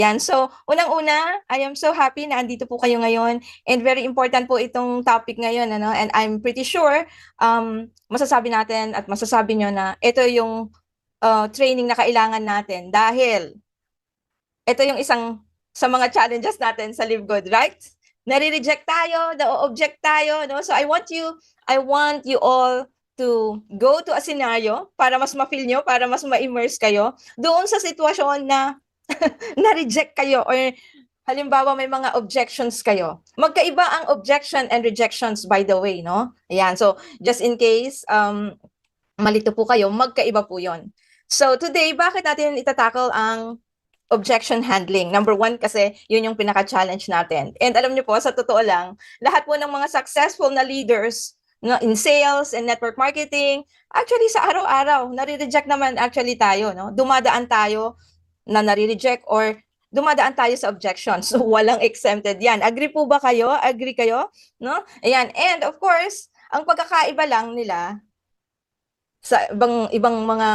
Yan. So, unang-una, I am so happy na andito po kayo ngayon and very important po itong topic ngayon, ano? And I'm pretty sure masasabi natin at masasabi nyo na ito yung training na kailangan natin dahil ito yung isang sa mga challenges natin sa Live Good, right? Nare-reject tayo, na-object tayo, no? So I want you all to go to a scenario para mas ma-feel nyo, para mas ma-immerse kayo doon sa sitwasyon na na-reject kayo or halimbawa may mga objections kayo. Magkaiba ang objection and rejections, by the way, no? Ayan, so just in case malito po kayo, magkaiba po yon. So today, bakit natin itatakal ang objection handling? Number one, kasi yun yung pinaka-challenge natin. And alam niyo po, sa totoo lang, lahat po ng mga successful na leaders no, in sales and network marketing, actually sa araw-araw, nare-reject naman actually tayo. No? Dumadaan tayo na nare-reject or dumadaan tayo sa objections. So, walang exempted yan. Agree po ba kayo? Agree kayo? No? Ayan. And of course, ang pagkakaiba lang nila sa ibang mga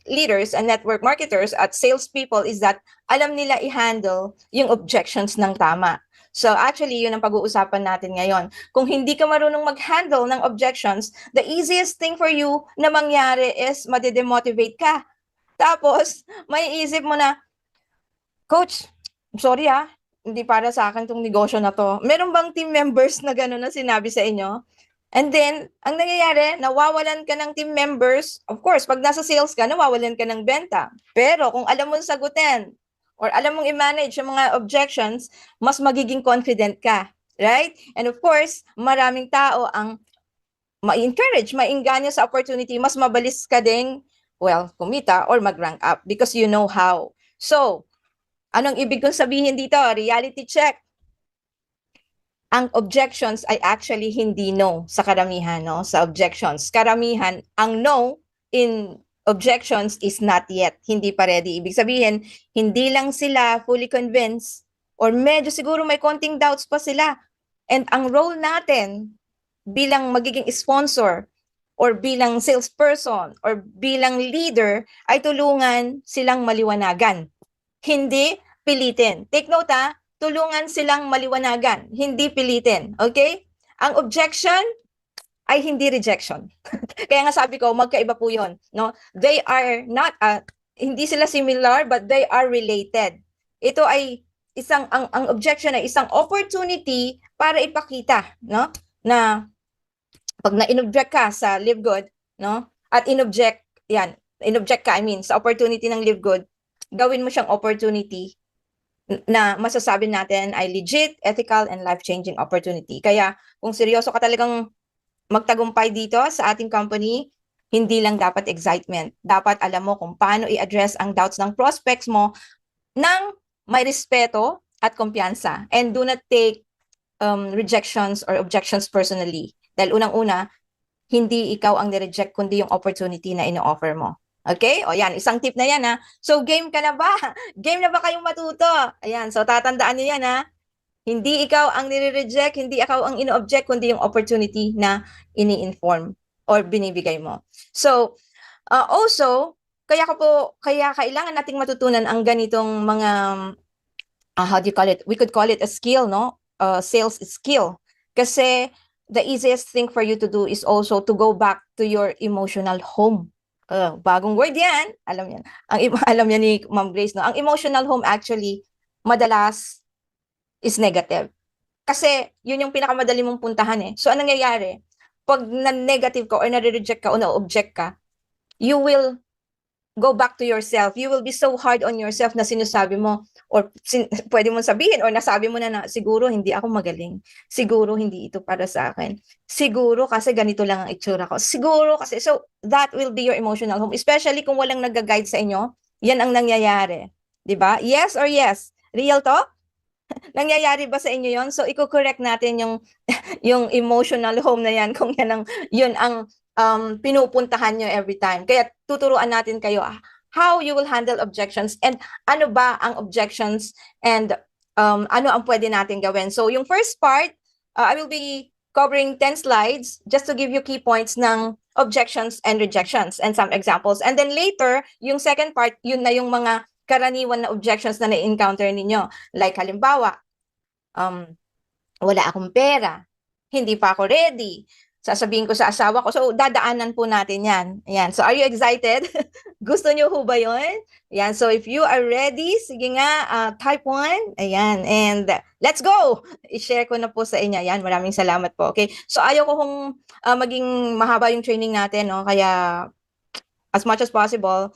leaders and network marketers at salespeople is that alam nila i-handle yung objections ng tama. So actually, yun ang pag-uusapan natin ngayon. Kung hindi ka marunong mag-handle ng objections, the easiest thing for you na mangyari is made-demotivate ka. Tapos, may isip mo na, Coach, sorry hindi para sa akin tong negosyo na to. Meron bang team members na gano'n na sinabi sa inyo? And then, ang nangyayari, nawawalan ka ng team members. Of course, pag nasa sales ka, nawawalan ka ng benta. Pero kung alam mong sagutin or alam mong i-manage yung mga objections, mas magiging confident ka. Right? And of course, maraming tao ang ma-encourage, maingganyo sa opportunity, mas mabalis ka ding, well, kumita or mag-rank up because you know how. So, anong ibig kong sabihin dito? Reality check. Ang objections ay actually hindi no sa karamihan, no? Sa objections. Karamihan, ang no in objections is not yet. Hindi pa ready. Ibig sabihin, hindi lang sila fully convinced or medyo siguro may konting doubts pa sila. And ang role natin bilang magiging sponsor or bilang salesperson or bilang leader ay tulungan silang maliwanagan. Hindi pilitin. Take note tulungan silang maliwanagan, hindi pilitin. Okay? Ang objection ay hindi rejection. Kaya nga sabi ko, magkaiba po yun. No? They are not, hindi sila similar, but they are related. Ito ay ang objection ay isang opportunity para ipakita, no? Na pag na-inobject ka sa Live Good, no? At inobject ka, sa opportunity ng Live Good, gawin mo siyang opportunity na masasabi natin ay legit, ethical, and life-changing opportunity. Kaya kung seryoso ka talagang magtagumpay dito sa ating company, hindi lang dapat excitement. Dapat alam mo kung paano i-address ang doubts ng prospects mo ng may respeto at kumpiyansa. And do not take rejections or objections personally. Dahil unang-una, hindi ikaw ang nireject, kundi yung opportunity na ino-offer mo. Okay? O yan, isang tip na yan So game ka na ba? Game na ba kayong matuto? Ayan, so tatandaan niyo yan Hindi ikaw ang nire-reject, hindi ikaw ang ino-object, kundi yung opportunity na ini-inform or binibigay mo. So, also, kaya kailangan nating matutunan ang ganitong mga, how do you call it? We could call it a skill, no? Sales skill. Kasi the easiest thing for you to do is also to go back to your emotional home. Bagong word yan. Alam yan. Alam yan ni Ma'am Grace, no? Ang emotional home actually, madalas is negative. Kasi yun yung pinakamadali mong puntahan So anong nangyayari? Pag na-negative ka or na-reject ka o na-object ka, you will go back to yourself. You will be so hard on yourself na sinasabi mo or pwede mong sabihin or nasabi mo na siguro hindi ako magaling. Siguro hindi ito para sa akin. Siguro kasi ganito lang ang itsura ko. Siguro kasi, so that will be your emotional home. Especially kung walang nag-guide sa inyo, yan ang nangyayari. Diba? Yes or yes? Real to? Nangyayari ba sa inyo yon? So, i-correct natin yung emotional home na yan kung yun ang pinupuntahan nyo every time. Kaya tuturuan natin kayo how you will handle objections and ano ba ang objections and ano ang pwede natin gawin. So yung first part, I will be covering 10 slides just to give you key points ng objections and rejections and some examples. And then later, yung second part, yun na yung mga karaniwan na objections na na-encounter ninyo. Like halimbawa, wala akong pera, hindi pa ako ready, sasabihin ko sa asawa ko. So, dadaanan po natin yan. Ayan. So, are you excited? Gusto nyo ho ba yun? Ayan. So, if you are ready, sige nga, type 1. Ayan. And let's go! I-share ko na po sa inyo. Ayan. Maraming salamat po. Okay. So, ayaw ko kung maging mahaba yung training natin. No? Kaya, as much as possible,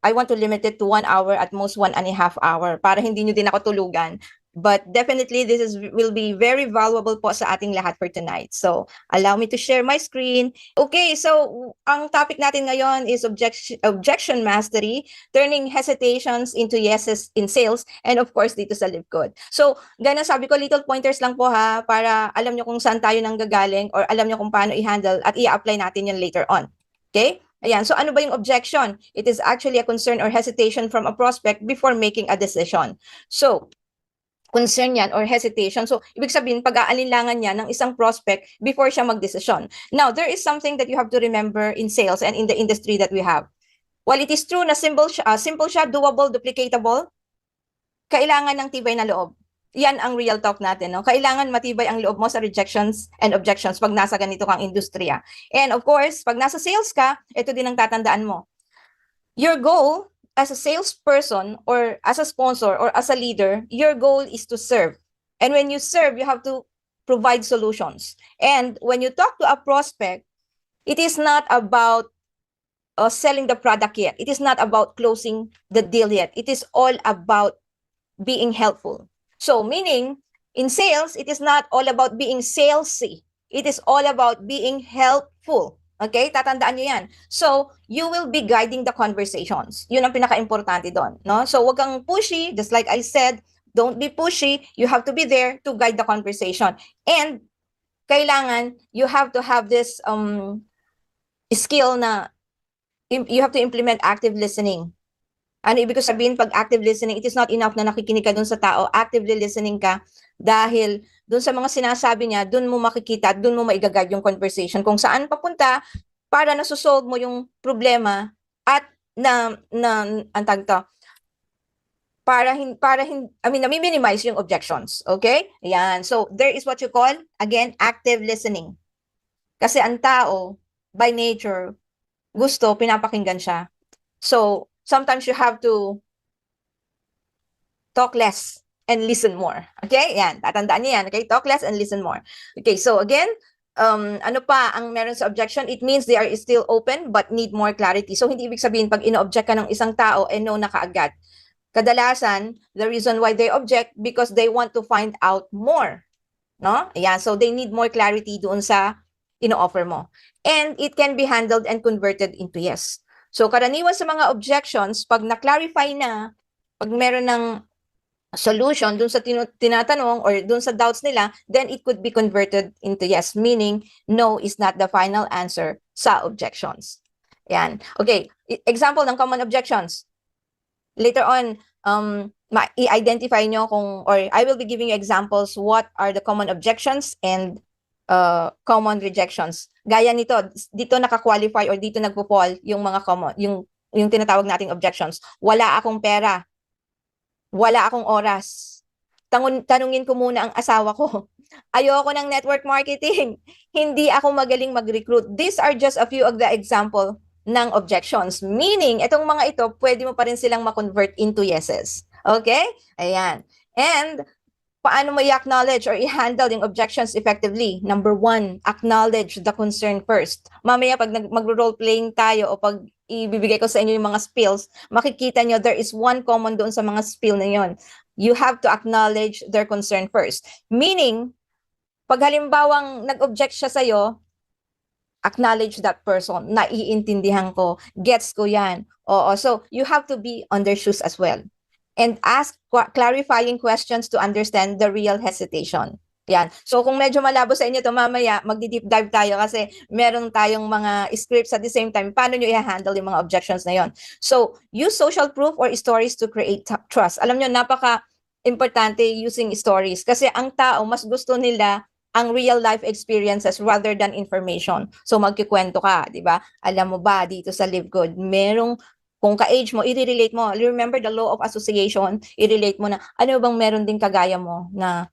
I want to limit it to 1 hour, at most 1.5 hour, para hindi nyo din ako tulugan. But definitely, will be very valuable po sa ating lahat for tonight. So, allow me to share my screen. Okay, so ang topic natin ngayon is objection mastery, turning hesitations into yeses in sales, and of course, dito sa Live Good. So, gana sabi ko, little pointers lang po ha, para alam nyo kung saan tayo nanggagaling, or alam nyo kung paano i-handle at i-apply natin yun later on. Okay? Ayan, so ano ba yung objection? It is actually a concern or hesitation from a prospect before making a decision. So, concern yan or hesitation. So, ibig sabihin, pag-aalinlangan niya ng isang prospect before siya mag-decision. Now, there is something that you have to remember in sales and in the industry that we have. While it is true na simple siya, doable, duplicatable, kailangan ng tibay na loob. Yan ang real talk natin. No? Kailangan matibay ang loob mo sa rejections and objections pag nasa ganito kang industriya. And of course, pag nasa sales ka, ito din ang tatandaan mo. Your goal as a salesperson or as a sponsor or as a leader, your goal is to serve. And when you serve, you have to provide solutions. And when you talk to a prospect, it is not about selling the product yet. It is not about closing the deal yet. It is all about being helpful. So meaning, in sales, it is not all about being salesy. It is all about being helpful. Okay? Tatandaan nyo yan. So, you will be guiding the conversations. Yun ang pinaka-importante doon. No? So, wag kang pushy. Just like I said, don't be pushy. You have to be there to guide the conversation. And, kailangan, you have to have this skill na you have to implement active listening. Ano ibig ko sabihin pag active listening? It is not enough na nakikinig ka dun sa tao. Actively listening ka dahil dun sa mga sinasabi niya, dun mo makikita, dun mo maigagad yung conversation kung saan papunta para nasusolve mo yung problema at antag to, nami-minimize yung objections. Okay? Ayan. So, there is what you call, again, active listening. Kasi ang tao, by nature, gusto, pinapakinggan siya. So, sometimes you have to talk less and listen more. Okay? Yan. Tatandaan niyo yan. Okay? Talk less and listen more. Okay. So, again, ano pa ang meron sa objection? It means they are still open but need more clarity. So, hindi ibig sabihin pag ino-object ka ng isang tao, no na kaagad. Kadalasan, the reason why they object because they want to find out more. No? Ayan. So, they need more clarity doon sa ino-offer mo. And it can be handled and converted into yes. So, karaniwan sa mga objections, pag na-clarify na, pag meron ng solution dun sa tinatanong or dun sa doubts nila, then it could be converted into yes, meaning no is not the final answer sa objections. Yan. Okay, example ng common objections. Later on, i-identify nyo kung, or I will be giving you examples what are the common objections and common rejections. Gaya nito, dito naka-qualify or dito nagpo-fall yung mga common, yung tinatawag nating objections. Wala akong pera. Wala akong oras. Tanungin ko muna ang asawa ko. Ayoko ng network marketing. Hindi ako magaling mag-recruit. These are just a few of the example ng objections. Meaning, itong mga ito, pwede mo pa rin silang ma-convert into yeses. Okay? Ayan. And, paano mo i-acknowledge or i-handle yung objections effectively? Number 1, acknowledge the concern first. Mamaya pag mag-role-playing tayo o pag ibibigay ko sa inyo yung mga spills, makikita nyo there is one common doon sa mga spill na yon. You have to acknowledge their concern first. Meaning, pag halimbawang nag-object siya sa'yo, acknowledge that person. Naiintindihan ko. Gets ko yan. Oo. So, you have to be on their shoes as well. And ask clarifying questions to understand the real hesitation. Yan. So kung medyo malabo sa inyo to mamaya, magdi-deep dive tayo kasi meron tayong mga scripts at the same time. Paano nyo i-handle yung mga objections na yon? So, use social proof or stories to create trust. Alam nyo, napaka-importante using stories kasi ang tao, mas gusto nila ang real life experiences rather than information. So magkikwento ka, di ba? Alam mo ba, dito sa Live Good, merong Kung ka-age mo, i-relate mo. Remember the law of association, i-relate mo na ano bang meron din kagaya mo na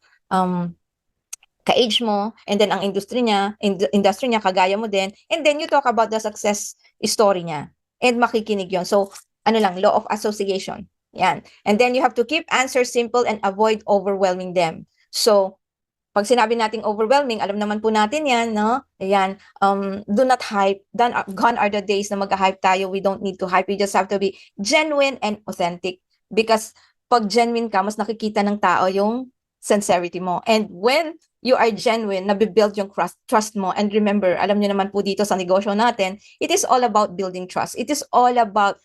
ka-age mo, and then ang industry niya kagaya mo din, and then you talk about the success story niya. And makikinig yon. So, ano lang, law of association. Yan. And then you have to keep answers simple and avoid overwhelming them. So, pag sinabi nating overwhelming, alam naman po natin yan, no? Ayan, do not hype. Gone are the days na mag-hype tayo. We don't need to hype. We just have to be genuine and authentic. Because pag genuine ka, mas nakikita ng tao yung sincerity mo. And when you are genuine, nabibuild yung trust mo. And remember, alam niyo naman po dito sa negosyo natin, it is all about building trust. It is all about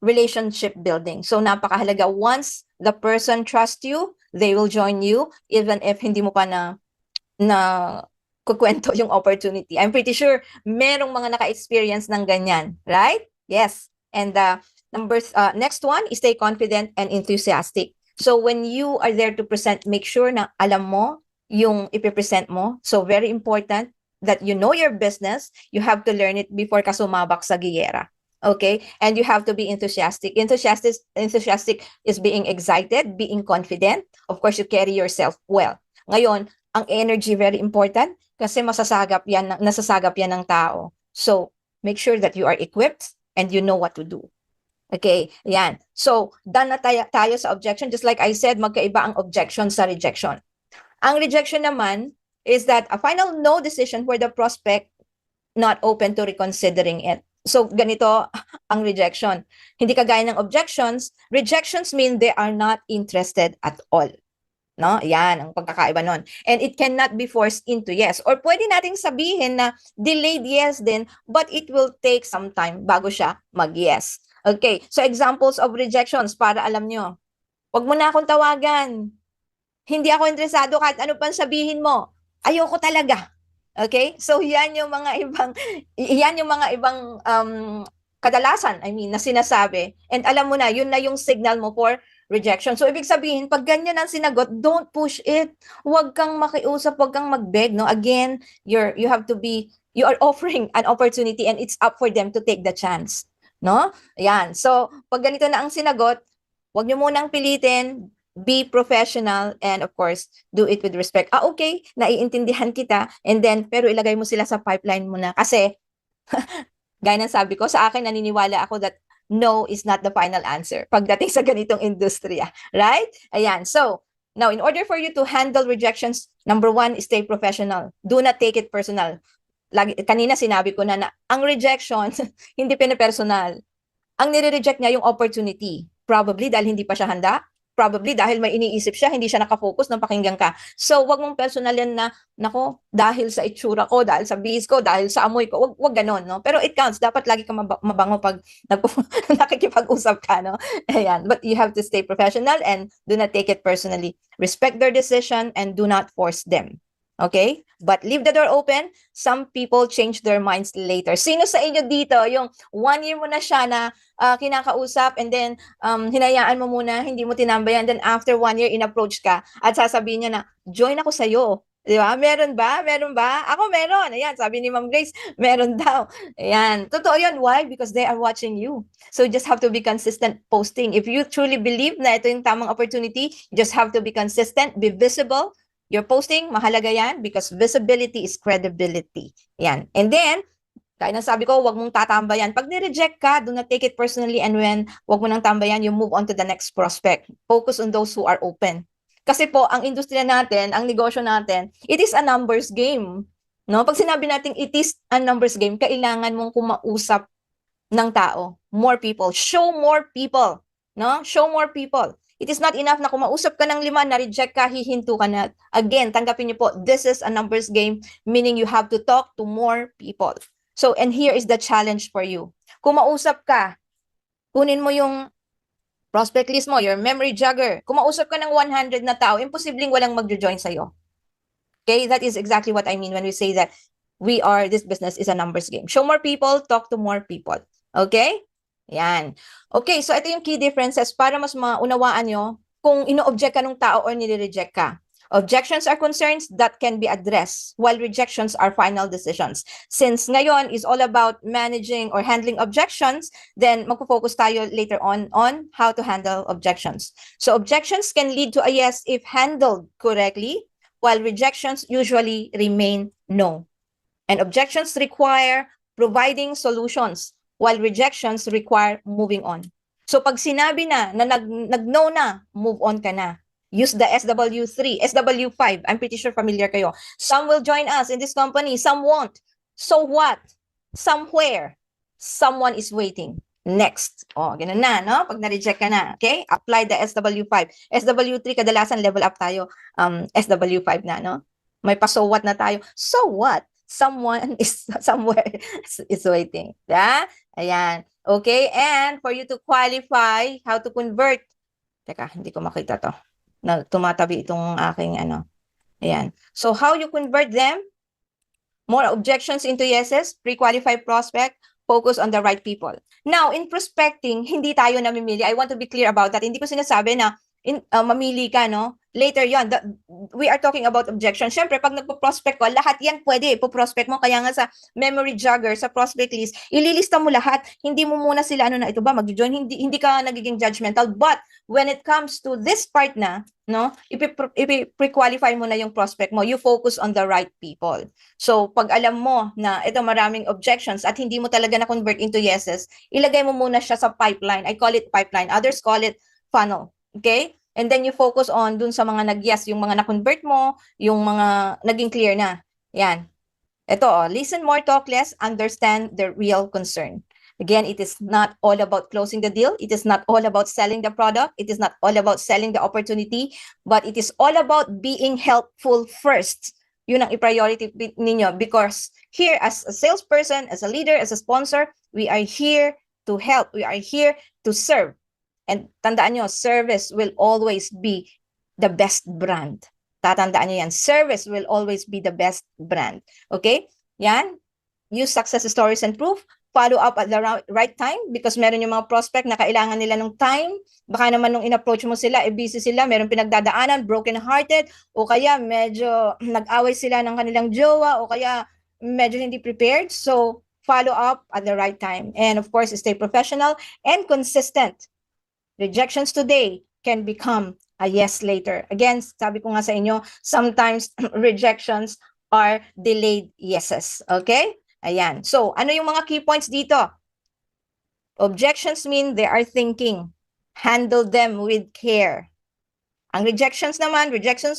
relationship building. So napakahalaga, once the person trusts you, they will join you even if hindi mo pa na kukwento yung opportunity. I'm pretty sure merong mga naka-experience ng ganyan, right? Yes. And next one is stay confident and enthusiastic. So when you are there to present, make sure na alam mo yung ipipresent mo. So very important that you know your business. You have to learn it before ka sumabak sa giyera. Okay? And you have to be enthusiastic. Enthusiastic is being excited, being confident. Of course, you carry yourself well. Ngayon, ang energy very important kasi nasasagap yan ng tao. So, make sure that you are equipped and you know what to do. Okay, yan. So, done na tayo sa objection. Just like I said, magkaiba ang objection sa rejection. Ang rejection naman is that a final no decision where the prospect not open to reconsidering it. So, ganito ang rejection. Hindi kagaya ng objections. Rejections mean they are not interested at all. No? Yan ang pagkakaiba nun. And it cannot be forced into yes. Or pwede nating sabihin na delayed yes din, but it will take some time bago siya mag-yes. Okay, so examples of rejections para alam nyo. Huwag mo na akong tawagan. Hindi ako interesado kahit ano pang sabihin mo. Ayoko talaga. Okay? So yan yung mga ibang kadalasan, na sinasabi. And alam mo na, yun na yung signal mo for rejection. So ibig sabihin, pag ganyan ang sinagot, don't push it. Huwag kang makiusap, huwag kang mag-beg, no? Again, you are offering an opportunity and it's up for them to take the chance, no? Yan. So pag ganito na ang sinagot, huwag niyo munang pilitin. Be professional and of course, do it with respect. Okay, naiintindihan kita and then, pero ilagay mo sila sa pipeline mo na. Kasi, gaya ng sabi ko, sa akin naniniwala ako that no is not the final answer pagdating sa ganitong industriya. Right? Ayan. So, now, in order for you to handle rejections, number one, stay professional. Do not take it personal. Kanina sinabi ko na ang rejection, hindi pinapersonal. Ang nire-reject niya yung opportunity. Probably dahil hindi pa siya handa. Probably dahil may iniisip siya, hindi siya nakafocus nang pakinggan ka. So, wag mong personalin na, nako, dahil sa itsura ko, dahil sa bihis ko, dahil sa amoy ko, wag ganon, no? Pero it counts. Dapat lagi ka mabango pag nakikipag-usap ka, no? Ayan. But you have to stay professional and do not take it personally. Respect their decision and do not force them. Okay? But leave the door open. Some people change their minds later. Sino sa inyo dito, yung 1 year mo na siya na kinakausap and then hinayaan mo muna, hindi mo tinambayan, then after 1 year in-approach ka at sasabihin niya na, join ako sa'yo. Di ba? Meron ba? Meron ba? Ako meron. Ayan, sabi ni Ma'am Grace, meron daw. Ayan. Totoo yun. Why? Because they are watching you. So you just have to be consistent posting. If you truly believe na ito yung tamang opportunity, you just have to be consistent, be visible. Your posting, mahalaga yan because visibility is credibility. Yan. And then, kaya nang sabi ko, wag mong tatambayan. Pag ni-reject ka, do not take it personally and when wag mo nang tambayan, you move on to the next prospect. Focus on those who are open. Kasi po, ang industriya natin, ang negosyo natin, it is a numbers game. No? Pag sinabi natin it is a numbers game, kailangan mong kumausap ng tao. More people. Show more people. No? Show more people. It is not enough na kumausap ka ng 5, na-reject ka, hihinto ka na. Again, tanggapin niyo po, this is a numbers game, meaning you have to talk to more people. So, and here is the challenge for you. Kumausap ka, kunin mo yung prospect list mo, your memory jogger. Kumausap ka ng 100 na tao, imposibleng walang mag-join sa'yo. Okay, that is exactly what I mean when we say that this business is a numbers game. Show more people, talk to more people. Okay? Yan. Okay, so ito yung key differences para mas maunawaan nyo kung ino-object ka ng tao or nire-reject ka. Objections are concerns that can be addressed, while rejections are final decisions. Since ngayon is all about managing or handling objections, then magpo-focus tayo later on how to handle objections. So objections can lead to a yes if handled correctly, while rejections usually remain no. And objections require providing solutions, while rejections require moving on. So pag sinabi na nag-no na, move on ka na. Use the SW3, SW5. I'm pretty sure familiar kayo. Some will join us in this company, some won't. So what? Somewhere, someone is waiting. Next. Oh, ganun na, no? Pag na-reject ka na, okay? Apply the SW5. SW3, kadalasan level up tayo. SW5 na, no? May pa-so what na tayo. So what? Someone is somewhere is waiting. Yeah? Ayan. Okay, and for you to qualify how to convert. Teka, hindi ko makita to. Tumatabi itong aking ano. Ayan. So how you convert them? More objections into yeses, pre-qualified prospect, focus on the right people. Now, in prospecting, hindi tayo namimili. I want to be clear about that. Hindi ko sinasabi na mamili ka, no? Later yon, we are talking about objection. Siyempre, pag nagpo-prospect ko, lahat yan pwede ipo-prospect mo. Kaya nga sa memory jogger, sa prospect list, ililista mo lahat. Hindi mo muna sila, ano na, ito ba, mag-join? Hindi ka nagiging judgmental. But, when it comes to this part na, no, pre-qualify mo na yung prospect mo. You focus on the right people. So, pag alam mo na ito maraming objections at hindi mo talaga na-convert into yeses, ilagay mo muna siya sa pipeline. I call it pipeline. Others call it funnel. Okay? And then you focus on dun sa mga nag-yes, yung mga na-convert mo, yung mga naging clear na. Yan. Ito, listen more, talk less, understand the real concern. Again, it is not all about closing the deal. It is not all about selling the product. It is not all about selling the opportunity, but it is all about being helpful first. Yun ang i-priority ninyo because here as a salesperson, as a leader, as a sponsor, we are here to help. We are here to serve. And tandaan nyo, service will always be the best brand. Tatandaan nyo yan. Service will always be the best brand. Okay? Yan. Use success stories and proof. Follow up at the right time because meron yung mga prospect na kailangan nila ng time. Baka naman nung in-approach mo sila, busy sila, meron pinagdadaanan, broken-hearted, o kaya medyo nag-away sila ng kanilang jowa, o kaya medyo hindi prepared. So, follow up at the right time. And of course, stay professional and consistent. Rejections today can become a yes later. Again, sabi ko nga sa inyo, sometimes rejections are delayed yeses. Okay? Ayan. So, ano yung mga key points dito? Objections mean they are thinking. Handle them with care. Ang rejections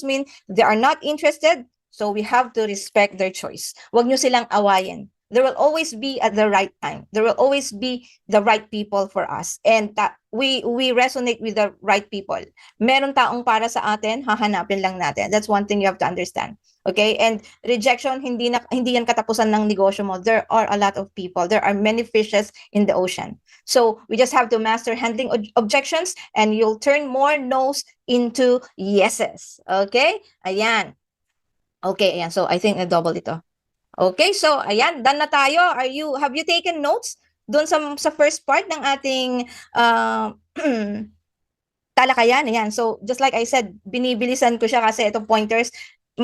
mean they are not interested, so we have to respect their choice. Huwag nyo silang awayin. There will always be at the right time. There will always be the right people for us. And we resonate with the right people. Meron taong para sa atin, hahanapin lang natin. That's one thing you have to understand. Okay? And rejection, hindi yan katapusan ng negosyo mo. There are a lot of people. There are many fishes in the ocean. So, we just have to master handling objections and you'll turn more no's into yeses. Okay? Ayan. Okay, ayan. So, I think na-double ito. Okay, so ayan, done na tayo. Have you taken notes doon sa first part ng ating talakayan? Ayan, so just like I said, binibilisan ko siya kasi itong pointers,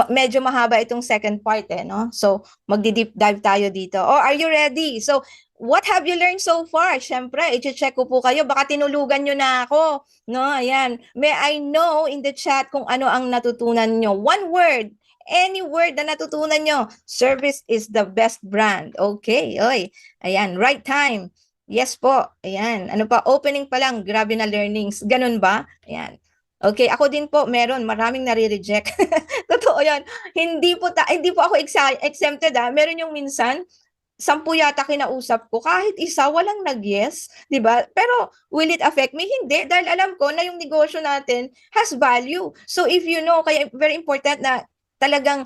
medyo mahaba itong second part no? So magdi-deep dive tayo dito. Oh, are you ready? So what have you learned so far? Siyempre, i-check ko po kayo. Baka tinulugan nyo na ako. No, ayan. May I know in the chat kung ano ang natutunan nyo. One word. Any word na natutunan nyo. Service is the best brand. Okay, oy. Ayan, right time. Yes po. Ayan. Ano pa? Opening pa lang. Grabe na learnings. Ganun ba? Ayan. Okay, ako din po, maraming nare-reject. Totoo yan. Hindi po ako exempted Meron yung minsan, 10 yata kinausap ko, kahit isa walang nag-yes, 'di ba? Pero will it affect me? Hindi, dahil alam ko na yung negosyo natin has value. So if you know, kaya very important na talagang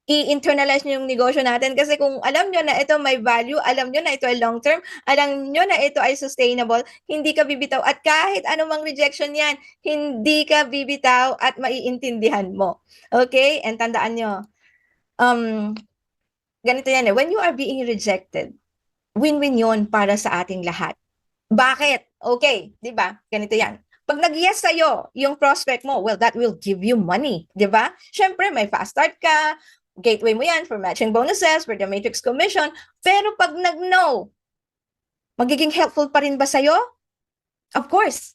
i-internalize nyo yung negosyo natin kasi kung alam nyo na ito may value, alam nyo na ito ay long term, alam nyo na ito ay sustainable, hindi ka bibitaw at kahit anumang rejection yan, hindi ka bibitaw at maiintindihan mo. Okay? And tandaan nyo, ganito yan when you are being rejected, win-win yun para sa ating lahat. Bakit? Okay, di ba? Ganito yan. Pag nag-yes sa'yo yung prospect mo, well, that will give you money, di ba? Siyempre, may fast start ka, gateway mo yan for matching bonuses, for the matrix commission, pero pag nag-no, magiging helpful pa rin ba sa'yo? Of course.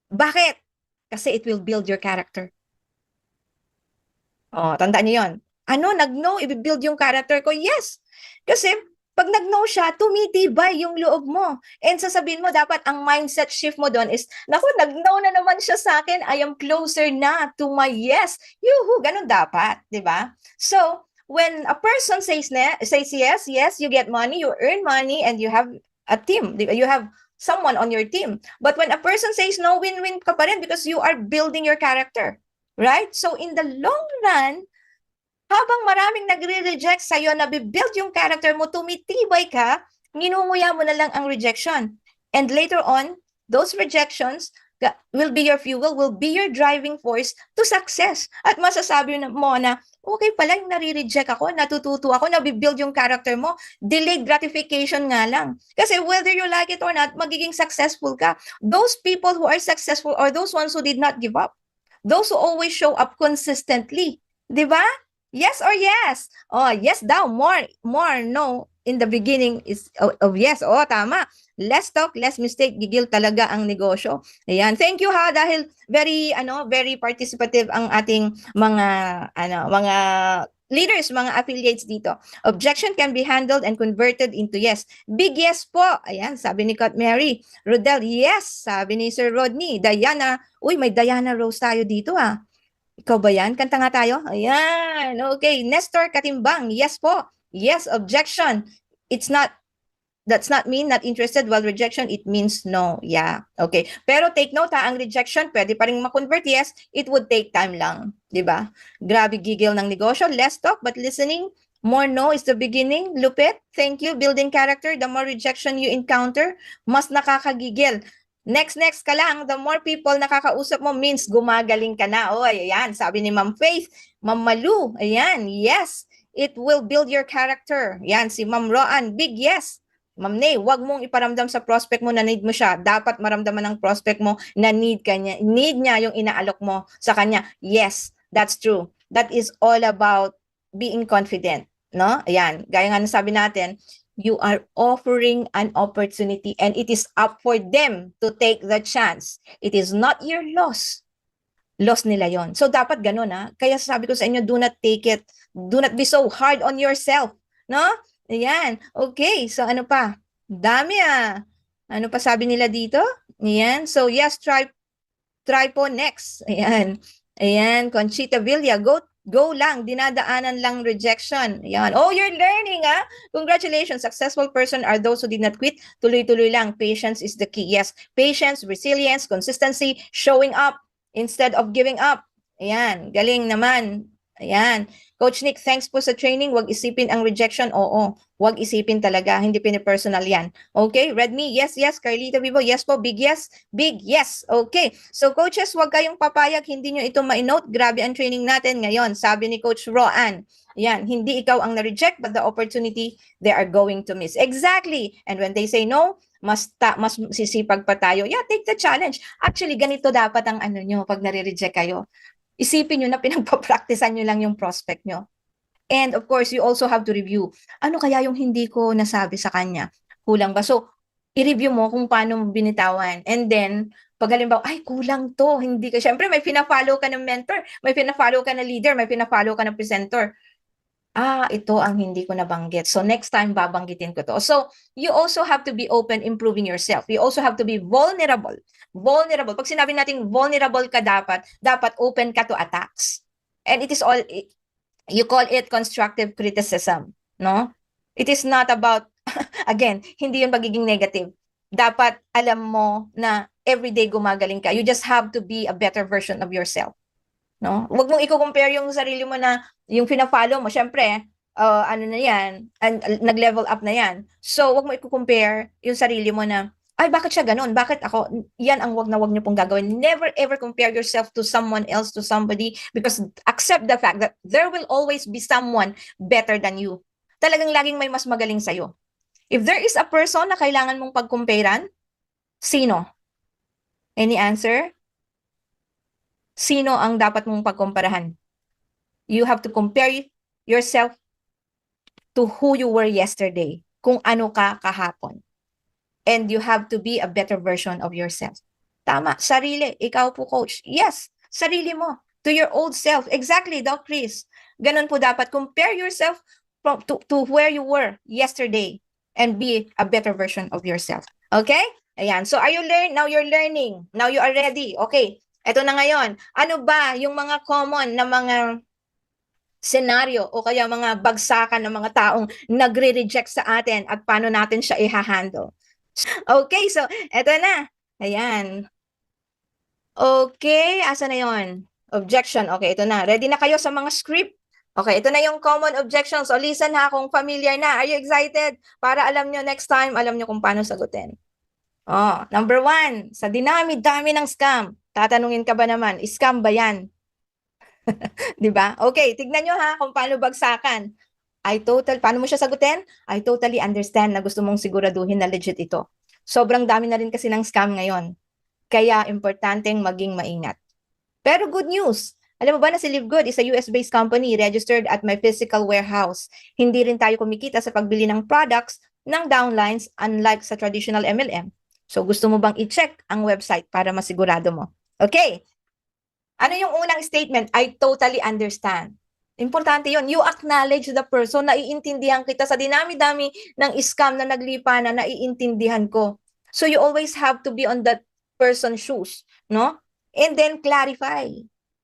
Bakit? Kasi it will build your character. Oh, tandaan niyo yon. Ano, nag-no, i-build yung character ko? Yes. Kasi pag nag-no siya, tumitibay yung loob mo. And sasabihin mo, dapat ang mindset shift mo doon is, naku, nag-no na naman siya sa akin. I am closer na to my yes. Yuhu, ganun dapat, di ba? So, when a person says yes, yes, you get money, you earn money, and you have a team. You have someone on your team. But when a person says no, win-win ka pa rin because you are building your character. Right? So in the long run, habang maraming nagre-reject sa'yo, nabibuild yung character mo, tumitibay ka, nginunguya mo na lang ang rejection. And later on, those rejections will be your fuel, will be your driving force to success. At masasabi mo na, okay pala yung nare-reject ako, natututo ako, nabibuild yung character mo, delayed gratification nga lang. Kasi whether you like it or not, magiging successful ka. Those people who are successful are those ones who did not give up. Those who always show up consistently. Di ba? Yes or yes? Oh, yes daw. More no. In the beginning is of yes. Oh, tama. Less talk, less mistake. Gigil talaga ang negosyo. Ayan. Thank you ha dahil very participative ang ating mga leaders, mga affiliates dito. Objection can be handled and converted into yes. Big yes po. Ayan, sabi ni Kat Mary. Rodel, yes. Sabi ni Sir Rodney. Diana, uy, may Diana Rose tayo dito ah. Ikaw ba yan? Kanta nga tayo? Ayan. Okay. Nestor Katimbang. Yes po. Yes. Objection. That's not mean not interested, while rejection, it means no. Yeah. Okay. Pero take note ha, ang rejection, pwede pa rin ma-convert yes, it would take time lang. Diba? Grabe gigil ng negosyo. Less talk, but listening. More no is the beginning. Lupit. Thank you. Building character. The more rejection you encounter, mas nakakagigil. Next ka lang, the more people nakakausap mo means gumagaling ka na. Oh, ayan, sabi ni Ma'am Faith, Ma'am Malu, ayan, yes, it will build your character. Yan, si Ma'am Roan, big yes. Ma'am Nay, wag mong iparamdam sa prospect mo na need mo siya. Dapat maramdaman ng prospect mo na need niya yung inaalok mo sa kanya. Yes, that's true. That is all about being confident, no? Ayan, gaya nga sabi natin, you are offering an opportunity and it is up for them to take the chance. It is not your loss. Loss nila yon. So dapat ganun ha. Kaya sabi ko sa inyo, do not take it. Do not be so hard on yourself. No? Ayan. Okay. So ano pa? Dami ah. Ano pa sabi nila dito? Ayan. So yes, try po next. Ayan. Ayan. Conchita Villa, go lang, dinadaanan lang rejection. Yan. Oh, you're learning, ah. Congratulations. Successful person are those who did not quit. Tuloy-tuloy lang. Patience is the key. Yes. Patience, resilience, consistency, showing up instead of giving up. Ayan. Galing naman. Ayan. Coach Nick, thanks po sa training. Huwag isipin ang rejection. Oo. Huwag isipin talaga. Hindi pinipersonal yan. Okay. Redme, yes. Carlita Vivo, yes po. Big yes. Big yes. Okay. So coaches, huwag kayong papayag. Hindi nyo ito ma-note. Grabe ang training natin ngayon. Sabi ni Coach Roan. Yan. Hindi ikaw ang na-reject but the opportunity they are going to miss. Exactly. And when they say no, mas sisipag pa tayo. Yeah, take the challenge. Actually, ganito dapat ang ano nyo pag nare-reject kayo. Isipin nyo na pinagpa-practicean nyo lang yung prospect nyo. And of course, you also have to review. Ano kaya yung hindi ko nasabi sa kanya? Kulang ba? So, i-review mo kung paano mo binitawan. And then, pag halimbawa, ay, kulang to. Hindi ka, syempre, may pina-follow ka ng mentor, may pina-follow ka ng leader, may pina-follow ka ng presenter. Ito ang hindi ko nabanggit. So, next time, babanggitin ko to. So, you also have to be open, improving yourself. You also have to be vulnerable. Vulnerable. Pag sinabi natin vulnerable ka dapat open ka to attacks. And it is all, you call it constructive criticism, no? It is not about, again, hindi yun magiging negative. Dapat alam mo na everyday gumagaling ka. You just have to be a better version of yourself. No? Huwag mong i-compare yung sarili mo na yung pina-follow mo. Syempre, ano na yan, nag-level up na yan. So, huwag mo i-compare yung sarili mo na, ay, bakit siya ganun? Bakit ako? Yan ang wag niyo pong gagawin. Never ever compare yourself to someone else, to somebody, because accept the fact that there will always be someone better than you. Talagang laging may mas magaling sa'yo. If there is a person na kailangan mong pag-comparean, sino? Any answer? Sino ang dapat mong pagkumparahan? You have to compare yourself to who you were yesterday, kung ano ka kahapon. And you have to be a better version of yourself. Tama, sarili. Ikaw po, coach. Yes, sarili mo. To your old self. Exactly, Doc Chris. Ganun po dapat. Compare yourself to where you were yesterday and be a better version of yourself. Okay? Ayan. So, now you're learning. Now you are ready. Okay. Ito na ngayon. Ano ba yung mga common na mga senaryo o kaya mga bagsakan ng mga taong nagre-reject sa atin at paano natin siya i-handle? Okay, so eto na. Ayan. Okay, asa na yon? Objection. Okay, ito na. Ready na kayo sa mga script? Okay, ito na yung common objections. So listen ha kung familiar na. Are you excited? Para alam nyo next time, alam nyo kung paano sagutin. Oh, number 1, sa dinami-dami ng scam, tatanungin ka ba naman, scam ba yan? Di ba? Okay, tignan nyo ha kung paano bagsakan. Paano mo siya sagutin? I totally understand na gusto mong siguraduhin na legit ito. Sobrang dami na rin kasi ng scam ngayon. Kaya importanteng maging maingat. Pero good news, alam mo ba na si Livegood is a US-based company registered at my physical warehouse. Hindi rin tayo kumikita sa pagbili ng products ng downlines unlike sa traditional MLM. So gusto mo bang i-check ang website para masigurado mo? Okay. Ano yung unang statement? I totally understand. Importante yon. You acknowledge the person. Naiintindihan kita sa dinami-dami ng scam na naglipa na naiintindihan ko. So you always have to be on that person's shoes, no? And then clarify.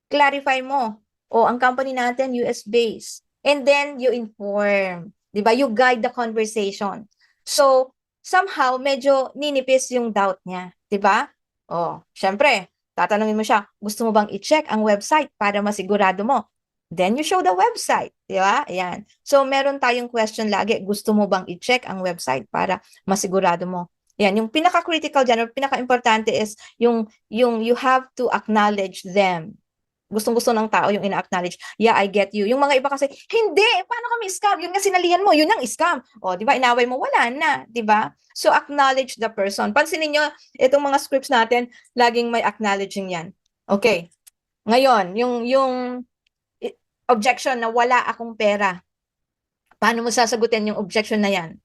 Clarify mo. O, ang company natin, US-based. And then you inform. Diba? You guide the conversation. So, somehow, medyo ninipis yung doubt niya. Diba? O, syempre, tatanungin mo siya, gusto mo bang i-check ang website para masigurado mo? Then you show the website, di ba? Ayan. So, meron tayong question lagi, gusto mo bang i-check ang website para masigurado mo? Yan, yung pinaka-critical dyan, or pinaka-importante is yung you have to acknowledge them. Gustong-gusto ng tao yung ina-acknowledge. Yeah, I get you. Yung mga iba kasi, hindi, paano kami scam? Yun nga sinalihan mo, yun ang scam. O, di ba, inaway mo, wala na, di ba? So, acknowledge the person. Pansinin nyo, itong mga scripts natin, laging may acknowledging yan. Okay. Ngayon, yung objection na wala akong pera. Paano mo sasagutin yung objection na yan?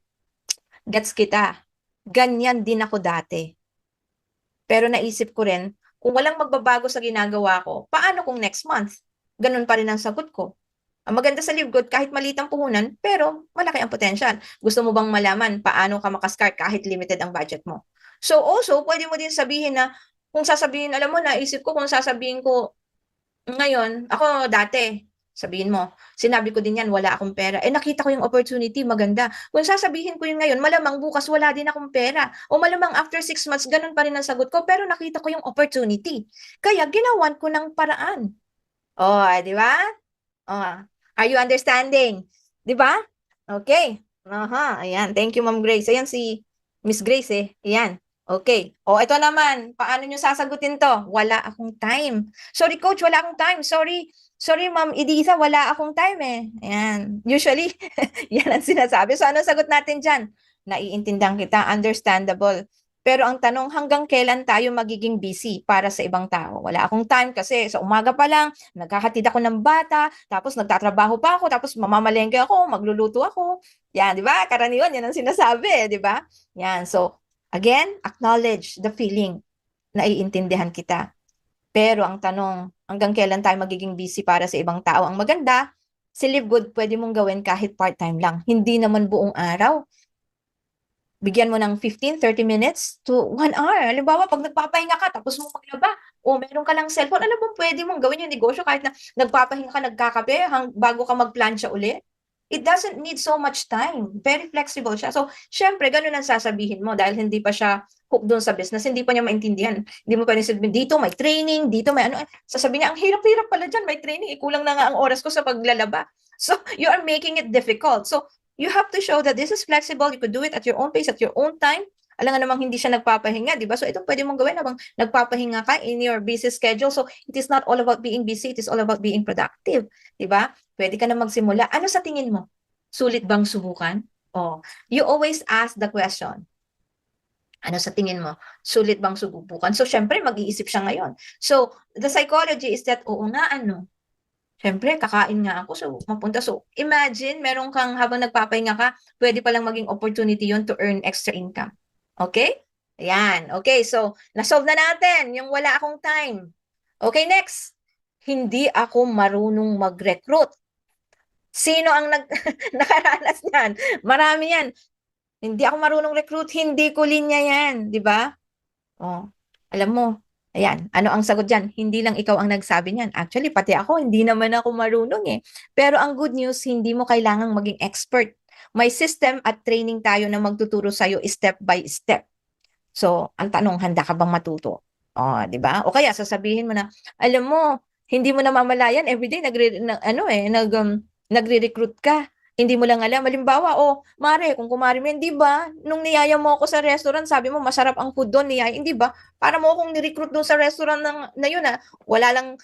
Gets kita. Ganyan din ako dati. Pero naisip ko rin, kung walang magbabago sa ginagawa ko, paano kung next month? Ganun pa rin ang sagot ko. Ang maganda sa Livegood, kahit maliit ang puhunan, pero malaki ang potential. Gusto mo bang malaman paano ka makaskart kahit limited ang budget mo? So also, pwede mo din sabihin na, kung sasabihin, alam mo, naisip ko kung sasabihin ko, ngayon, ako dati, sabihin mo, sinabi ko din yan, wala akong pera. Eh nakita ko yung opportunity, maganda. Kung sasabihin ko yun ngayon, malamang bukas wala din akong pera. O malamang after 6 months, ganun pa rin ang sagot ko, pero nakita ko yung opportunity. Kaya ginawan ko ng paraan. Oh, di ba? Oh, are you understanding? Di ba? Okay. Aha, ayan. Thank you, Ma'am Grace. Ayan si Miss Grace eh. Ayan. Okay. O, ito naman. Paano nyo sasagutin to? Wala akong time. Sorry, coach, wala akong time. Sorry. Sorry, Ma'am Idisa, wala akong time eh. Ayan. Usually, yan ang sinasabi. So, anong sagot natin dyan? Naiintindihan kita. Understandable. Pero ang tanong, hanggang kailan tayo magiging busy para sa ibang tao? Wala akong time kasi sa umaga pa lang, naghahatid ako ng bata, tapos nagtatrabaho pa ako, tapos mamamalengke ako, magluluto ako. Yan, di ba? Karaniwan, yan ang sinasabi, di ba? Yan, so, again, acknowledge the feeling. Naiintindihan kita. Pero ang tanong, hanggang kailan tayo magiging busy para sa ibang tao? Ang maganda, si Livegood pwede mong gawin kahit part-time lang. Hindi naman buong araw. Bigyan mo ng 15-30 minutes to 1 hour. Halimbawa, pag nagpapahinga ka, tapos mo maglaba, o meron ka lang cellphone, alam mo, pwede mong gawin yung negosyo kahit na nagpapahinga ka, nagkakape, bago ka magplansya uli. It doesn't need so much time. Very flexible siya. So, syempre, ganun ang sasabihin mo dahil hindi pa siya hook doon sa business, hindi pa niya maintindihan. Hindi mo pa rin sabihin, dito may training, dito may ano. Sasabihin niya, ang hirap-hirap pala dyan, may training, ikulang na nga ang oras ko sa paglalaba. So, you are making it difficult. So, you have to show that this is flexible. You could do it at your own pace, at your own time. Alam nga namang hindi siya nagpapahinga, di ba? So, ito pwede mong gawin habang nagpapahinga ka in your busy schedule. So, it is not all about being busy. It is all about being productive. Di ba? Pwede ka na magsimula. Ano sa tingin mo? Sulit bang subukan? Oh, you always ask the question. Ano sa tingin mo? Sulit bang subukan? So, syempre, mag-iisip siya ngayon. So, the psychology is that, oo nga, ano, syempre, kakain nga ako, so mapunta. So, imagine, meron kang, habang nagpapahinga ka, pwede palang maging opportunity yon to earn extra income. Okay? Ayan. Okay, so, nasolve na natin yung wala akong time. Okay, next. Hindi ako marunong mag-recruit. Sino ang nakaranas niyan? Marami yan. Hindi ako marunong recruit, hindi ko linya yan, di ba? Oh, alam mo, ayan, ano ang sagot diyan? Hindi lang ikaw ang nagsabi niyan. Actually, pati ako, hindi naman ako marunong eh. Pero ang good news, hindi mo kailangang maging expert. May system at training tayo na magtuturo sa'yo step by step. So, ang tanong, handa ka bang matuto? Oh, 'di ba? O kaya sasabihin mo na, alam mo, hindi mo namamalayan everyday nagre-recruit ka. Hindi mo lang alam. Halimbawa, oh, Mare, kung kumari mo, di ba, nung niyaya mo ako sa restaurant, sabi mo, masarap ang food doon, niyaya, hindi ba? Para mo akong ni-recruit doon sa restaurant na yun, ah. Wala lang,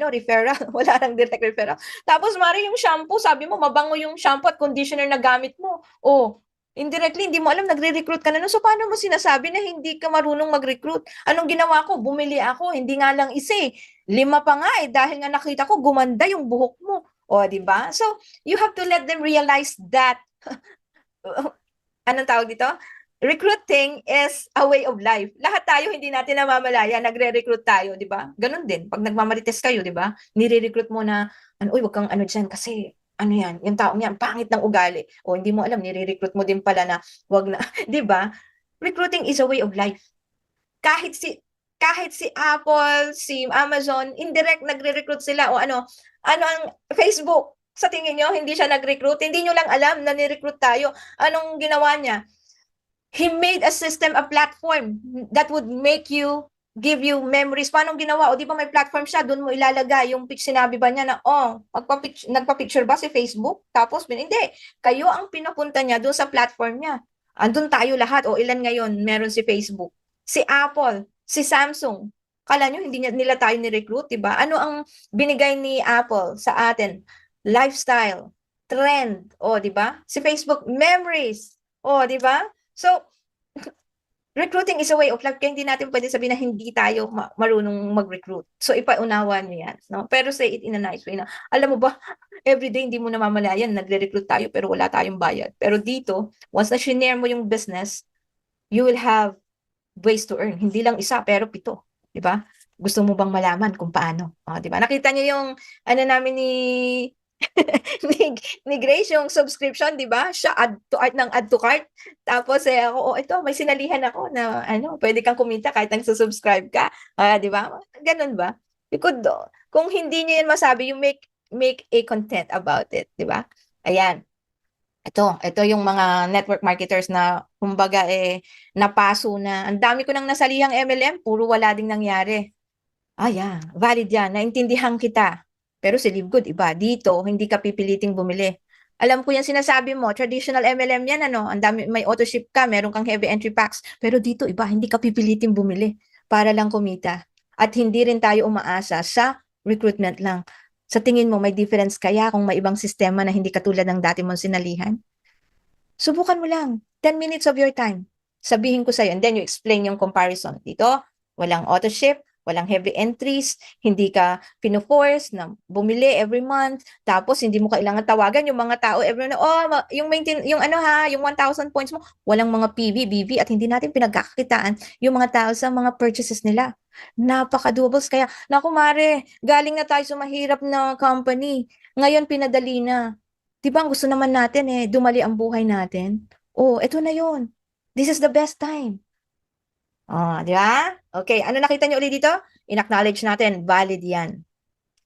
referral, wala lang direct referral. Tapos, Mare, yung shampoo, sabi mo, mabango yung shampoo at conditioner na gamit mo. Oh, indirectly, hindi mo alam, nagre-recruit ka na nun. So, paano mo sinasabi na hindi ka marunong mag-recruit? Anong ginawa ko? Bumili ako, hindi nga lang isa eh. 5 pa nga eh, dahil nga nakita ko, gumanda yung buhok mo. O, di ba? So, you have to let them realize that, anong tawag dito? Recruiting is a way of life. Lahat tayo hindi natin namamalaya, nagre-recruit tayo, di ba? Ganon din. Pag nagmamarites kayo, di ba? Nire-recruit mo na, uy, wag kang ano dyan kasi ano yan, yung taong yan, pangit ng ugali. O hindi mo alam, nire-recruit mo din pala na wag na, di ba? Recruiting is a way of life. Kahit si kahit si Apple, si Amazon, indirect nagre-recruit sila o ano ang Facebook. Sa tingin nyo, hindi siya nag-recruit? Hindi nyo lang alam na ni-recruit tayo. Anong ginawa niya? He made a system, a platform that would make you give you memories. Paano ginawa? O di ba may platform siya, doon mo ilalagay yung sinabi ba niya na, oh, nagpa-picture ba si Facebook? Tapos, hindi. Kayo ang pinapunta niya doon sa platform niya. Andun tayo lahat. O ilan ngayon meron si Facebook? Si Apple, si Samsung. Kala nyo, hindi nila tayo ni-recruit, di ba? Ano ang binigay ni Apple sa atin? Lifestyle, trend, o di ba? Si Facebook, memories. O, di ba? So, recruiting is a way of life. Kaya hindi natin pwede sabihin na hindi tayo marunong mag-recruit. So, ipaunawa nyo yan. No? Pero say it in a nice way na, alam mo ba, everyday hindi mo namamalayan, nagre-recruit tayo pero wala tayong bayad. Pero dito, once na shinare mo yung business, you will have ways to earn. Hindi lang isa, pero 7. Di ba? Gusto mo bang malaman kung paano? O, di ba? Nakita niyo yung ano namin ni, ni Grace yung subscription, di ba? Siya add to art ng add to cart. Tapos ako, oh, ito, may sinalihan ako na pwede kang kumita kahit nang subscribe ka. Di ba? Ganun ba? You could, kung hindi niyo yan masabi, you make a content about it, di ba? Ayan. Ito yung mga network marketers na kumbaga napaso na. Ang dami ko nang nasalihang MLM, puro wala ding nangyari. Yeah, valid yan. Naintindihan kita. Pero si Livegood, iba. Dito, hindi ka pipiliting bumili. Alam ko yan sinasabi mo, traditional MLM yan, ang dami, may auto-ship ka, meron kang heavy entry packs. Pero dito, iba, hindi ka pipiliting bumili para lang kumita. At hindi rin tayo umaasa sa recruitment lang. Sa tingin mo, may difference kaya kung may ibang sistema na hindi katulad ng dati mong sinalihan? Subukan mo lang. 10 minutes of your time. Sabihin ko sa'yo, and then you explain yung comparison. Dito, walang auto-ship, walang heavy entries, hindi ka pino-force na bumili every month, tapos hindi mo kailangan tawagan yung mga tao every month, yung 1,000 points mo, walang mga PV, BV, at hindi natin pinagkakakitaan yung mga tao sa mga purchases nila. Napaka-doables. Kaya, naku Mare, galing na tayo sa mahirap na company. Ngayon, pinadali na. Di ba ang gusto naman natin dumali ang buhay natin? Oh, eto na yon. This is the best time. Oh, di ba? Okay, ano nakita niyo ulit dito? In-acknowledge natin, valid yan.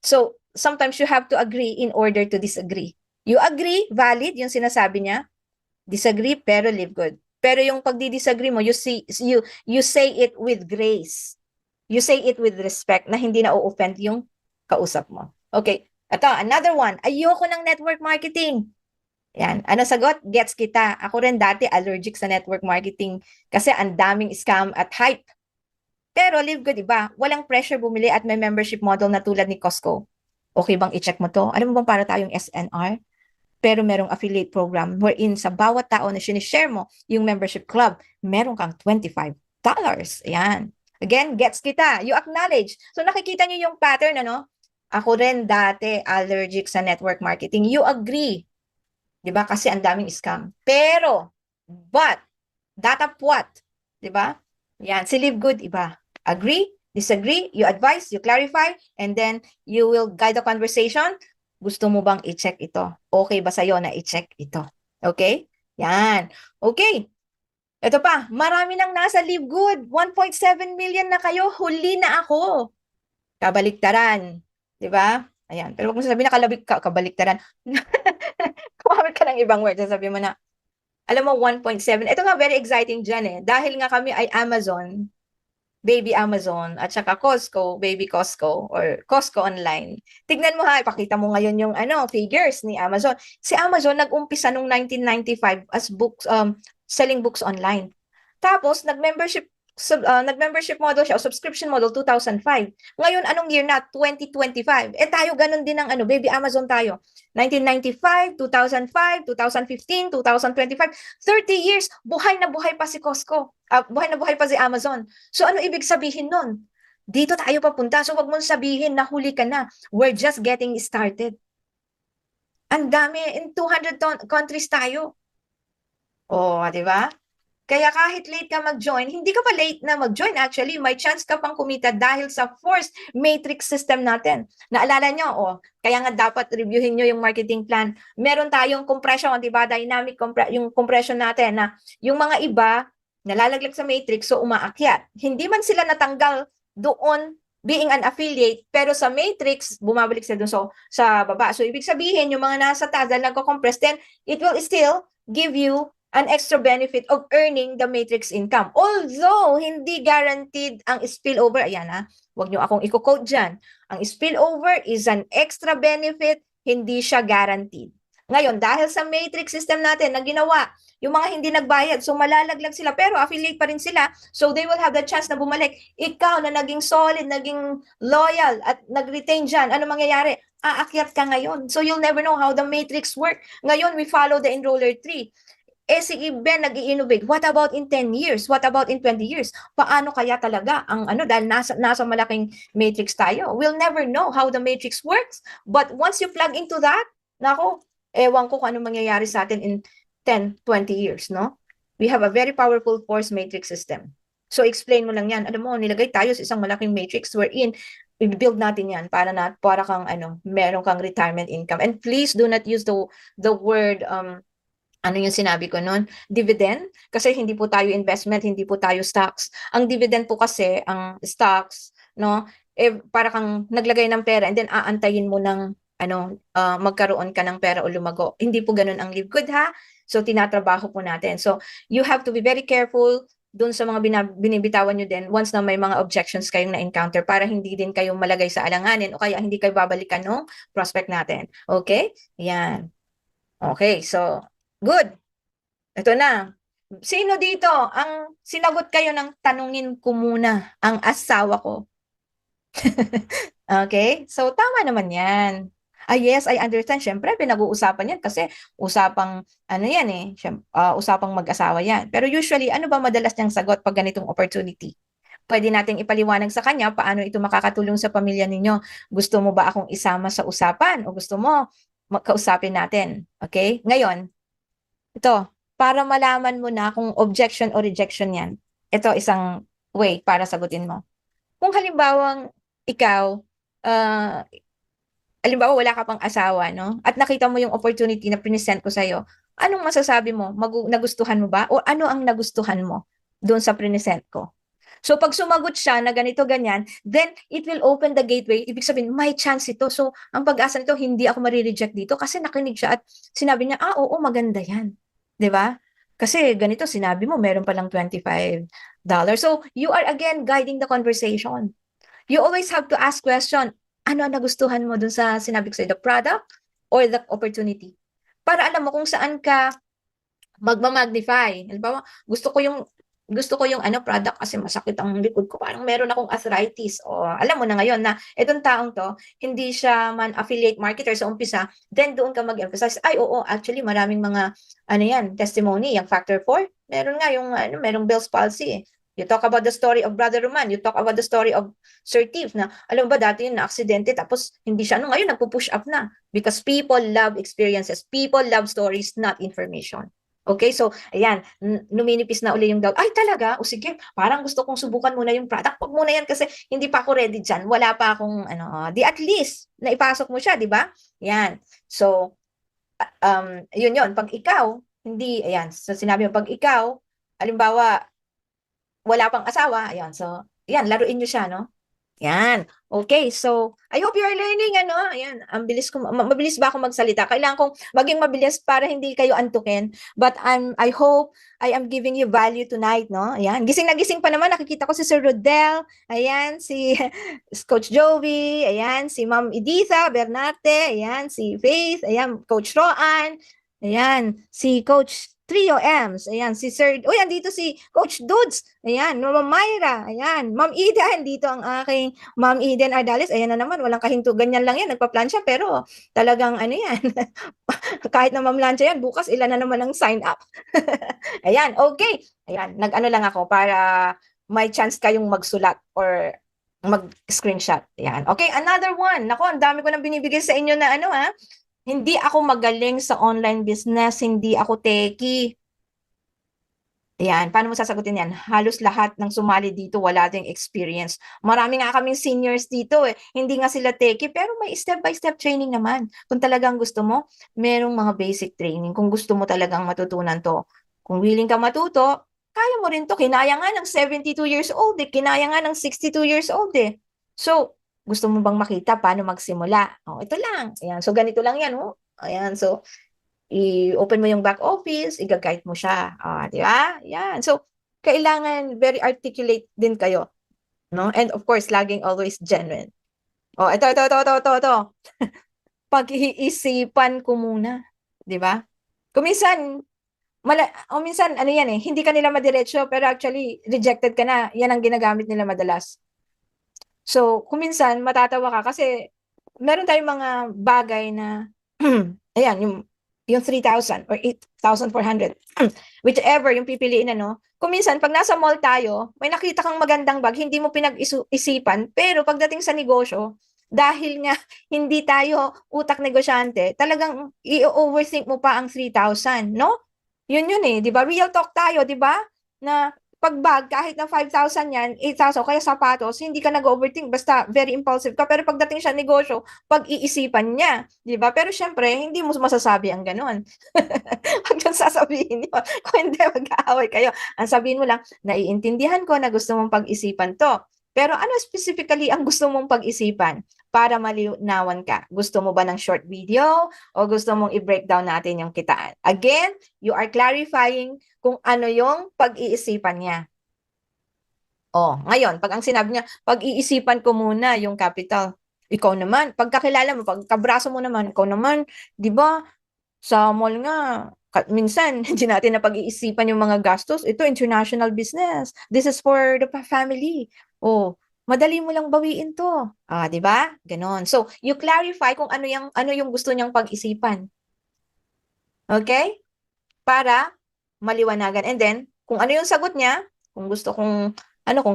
So, sometimes you have to agree in order to disagree. You agree, valid, yung sinasabi niya. Disagree, pero live good. Pero yung pagdi-disagree mo, you say it with grace. You say it with respect na hindi na o-offend yung kausap mo. Okay, ito, another one. Ayoko ng network marketing. Yan. Ano sagot? Gets kita. Ako rin dati allergic sa network marketing kasi ang daming scam at hype. Pero live good, iba. Walang pressure bumili at may membership model na tulad ni Costco. Okay bang i-check mo to? Alam mo bang para tayong SNR? pero merong affiliate program wherein sa bawat tao na sinishare mo yung membership club, meron kang $25. Ayan. Again, gets kita. You acknowledge. So nakikita niyo yung pattern, ano? Ako rin dati allergic sa network marketing. You agree. 'Di ba? Kasi ang daming scam. Pero, but, data what? 'Di ba? Yan, si Live Good, iba. Agree, disagree, you advise, you clarify, and then you will guide the conversation. Gusto mo bang i-check ito? Okay ba sa'yo na i-check ito? Okay? Yan. Okay. Ito pa, marami nang nasa Live Good. 1.7 million na kayo. Huli na ako. Kabaliktaran. 'Di ba? Ayan. Pero huwag mo sasabihin na kabaliktaran. Kumamit ka ng ibang word. Sasabihin mo na, alam mo, 1.7. Ito nga, very exciting dyan eh. Dahil nga kami ay Amazon, baby Amazon, at saka Costco, baby Costco, or Costco online. Tignan mo ha, ipakita mo ngayon yung figures ni Amazon. Si Amazon nag-umpisa nung 1995 as books, selling books online. Tapos, nag-membership model siya, o subscription model, 2005. Ngayon, anong year na? 2025. Tayo, ganun din ang baby Amazon tayo. 1995, 2005, 2015, 2025, 30 years, buhay na buhay pa si Costco. Buhay na buhay pa si Amazon. So, ano ibig sabihin nun? Dito tayo papunta. So, wag mong sabihin na huli ka na. We're just getting started. Ang dami. In 200 countries tayo. Oh, di ba? Kaya kahit late ka mag-join, hindi ka pa late na mag-join actually, may chance ka pang kumita dahil sa forced matrix system natin. Naalala nyo, kaya nga dapat reviewin nyo yung marketing plan. Meron tayong compression, di ba? Dynamic yung compression natin na yung mga iba nalalaglag sa matrix so umaakyat. Hindi man sila natanggal doon being an affiliate, pero sa matrix, bumabalik sila doon sa baba. So ibig sabihin, yung mga nasa taas dahil nagko-compress, then it will still give you an extra benefit of earning the matrix income. Although, hindi guaranteed ang spillover. Ayan huwag nyo akong i-quote dyan. Ang spillover is an extra benefit, hindi siya guaranteed. Ngayon, dahil sa matrix system natin na ginawa, yung mga hindi nagbayad, so malalaglag sila, pero affiliate pa rin sila, so they will have the chance na bumalik. Ikaw na naging solid, naging loyal, at nag-retain dyan, ano mangyayari? Aakyat ka ngayon. So you'll never know how the matrix work. Ngayon, we follow the enroller tree. Si Ben nag-i-innovate. What about in 10 years? What about in 20 years? Paano kaya talaga ang dahil nasa malaking matrix tayo? We'll never know how the matrix works. But once you plug into that, nako, ewan ko kung ano mangyayari sa atin in 10, 20 years, no? We have a very powerful force matrix system. So explain mo lang yan. Alam mo, nilagay tayo sa isang malaking matrix wherein i-build natin yan para kang meron kang retirement income. And please do not use the word ano yung sinabi ko noon? Dividend? Kasi hindi po tayo investment, hindi po tayo stocks. Ang dividend po kasi, ang stocks, no, para kang naglagay ng pera and then aantayin mo ng magkaroon ka ng pera o lumago. Hindi po ganun ang Live Good, ha? So, tinatrabaho po natin. So, you have to be very careful dun sa mga binibitawan nyo din once na may mga objections kayong na-encounter para hindi din kayo malagay sa alanganin o kaya hindi kayo babalikan ng prospect natin. Okay? Yan. Okay, so, good. Ito na. Sino dito ang sinagot kayo ng tanungin ko muna ang asawa ko? Okay? So, tama naman yan. Yes, I understand. Siyempre, pinag-uusapan yan kasi usapang, yan eh, usapang mag-asawa yan. Pero usually, ano ba madalas niyang sagot pag ganitong opportunity? Pwede nating ipaliwanag sa kanya paano ito makakatulong sa pamilya ninyo. Gusto mo ba akong isama sa usapan o gusto mo kausapin natin? Okay? Ngayon, ito, para malaman mo na kung objection o rejection yan, ito isang way para sagutin mo. Kung halimbawang ikaw, halimbawa wala ka pang asawa, no? At nakita mo yung opportunity na present ko sa'yo, anong masasabi mo? Nagustuhan mo ba? O ano ang nagustuhan mo doon sa present ko? So pag sumagot siya na ganito, ganyan, then it will open the gateway. Ibig sabihin, may chance ito. So ang pag-asa nito, hindi ako marireject dito kasi nakinig siya at sinabi niya, oo, maganda yan. 'Di ba? Kasi ganito, sinabi mo, meron palang $25. So, you are again guiding the conversation. You always have to ask question, ano ang nagustuhan mo dun sa sinabi ko sa'yo, the product or the opportunity? Para alam mo kung saan ka magmamagnify. Halimbawa, gusto ko yung gusto ko yung product kasi masakit ang likod ko. Parang meron akong arthritis. O alam mo na ngayon na itong taong to, hindi siya man affiliate marketer sa umpisa, then doon ka mag-emphasize, ay oo, actually maraming mga, testimony, yung factor 4. Meron nga yung, merong Bell's palsy eh. You talk about the story of Brother Roman, you talk about the story of Sir Tiff na, alam mo ba dati yun na aksidente tapos hindi siya, ngayon nagpo-push up na. Because people love experiences, people love stories, not information. Okay, so ayan, numinipis na uli yung doubt. Ay talaga? O sige, parang gusto kong subukan muna yung product. Huwag muna yan kasi hindi pa ako ready dyan. Wala pa akong di at least naipasok mo siya, di ba? Yan. So, yun. Pag ikaw, hindi, ayan, so sinabi mo, pag ikaw, halimbawa, wala pang asawa, ayan, so, ayan, laruin nyo siya, no? Yan. Okay, so I hope you are learning Ayan, ang bilis ko mabilis ba ako magsalita? Kailangan kong maging mabilis para hindi kayo antukin. But I hope I am giving you value tonight, no? Ayan, gising na gising pa naman nakikita ko si Sir Rodel, ayan, si Coach Joey, ayan, si Ma'am Editha Bernarte, ayan, si Faith, ayan, Coach Roan, ayan, si Coach Trio M's. Ayan, si Sir, uy, andito si Coach Dudes. Ayan, Ma'am Myra. Ayan, Ma'am Eden. Dito ang aking Ma'am Eden Ardales. Ayan na naman, walang kahinto. Ganyan lang yan, nagpa-plancha. Pero talagang yan. Kahit na mamlansya yan, bukas ilan na naman ang sign up. Ayan, okay. Ayan, nag-ano lang ako para may chance kayong magsulat or mag-screenshot. Ayan. Okay, another one. Nako, ang dami ko nang binibigay sa inyo na hindi ako magaling sa online business, hindi ako techie. Ayan, paano mo sasagutin yan? Halos lahat ng sumali dito wala ding experience. Marami nga kaming seniors dito Hindi nga sila techie, pero may step-by-step training naman. Kung talagang gusto mo, merong mga basic training. Kung gusto mo talagang matutunan to. Kung willing ka matuto, kaya mo rin to. Kinaya nga ng 72 years old Kinaya nga ng 62 years old So, gusto mo bang makita paano magsimula? Ito lang. Ayan. So, ganito lang yan. Ayan. So, i-open mo yung back office, i-guide mo siya. Di ba? Ayan. So, kailangan very articulate din kayo. No? And of course, laging always genuine. Ito. Pag-iisipan ko muna. Di ba? Kung minsan, minsan, yan hindi ka nila madiretso, pero actually, rejected ka na. Yan ang ginagamit nila madalas. So, kung minsan, matatawa ka kasi meron tayong mga bagay na, ayan, yung 3,000 or 8,400, whichever yung pipiliin kung minsan, pag nasa mall tayo, may nakita kang magandang bag, hindi mo pinag-isipan, pero pagdating sa negosyo, dahil nga hindi tayo utak negosyante, talagang i-overthink mo pa ang 3,000, no? Yun di ba? Real talk tayo, di ba? Na pag bag, kahit na 5,000 yan, 8,000, kaya sapatos, hindi ka nag-overthink, basta very impulsive ka. Pero pagdating siya negosyo, pag-iisipan niya, di ba? Pero syempre, hindi mo masasabi ang ganon. Huwag yung sasabihin niyo. Kung hindi, mag-aaway kayo. Ang sabihin mo lang, naiintindihan ko na gusto mong pag-isipan to. Pero ano specifically ang gusto mong pag-isipan para malinawan ka? Gusto mo ba ng short video o gusto mong i-breakdown natin yung kitaan? Again, you are clarifying kung ano yung pag-iisipan niya. Ngayon, pag ang sinabi niya, pag-iisipan ko muna yung capital. Ikaw naman, pagkakilala mo, pagkabraso mo naman, ikaw naman, di ba, sa mall nga, minsan, hindi natin na pag-iisipan yung mga gastos. Ito, international business. This is for the family. Madali mo lang bawiin to. Di ba? Ganon. So, you clarify kung ano yung gusto niyang pag-isipan. Okay? Para maliwanagan. And then, kung ano yung sagot niya, kung gusto kung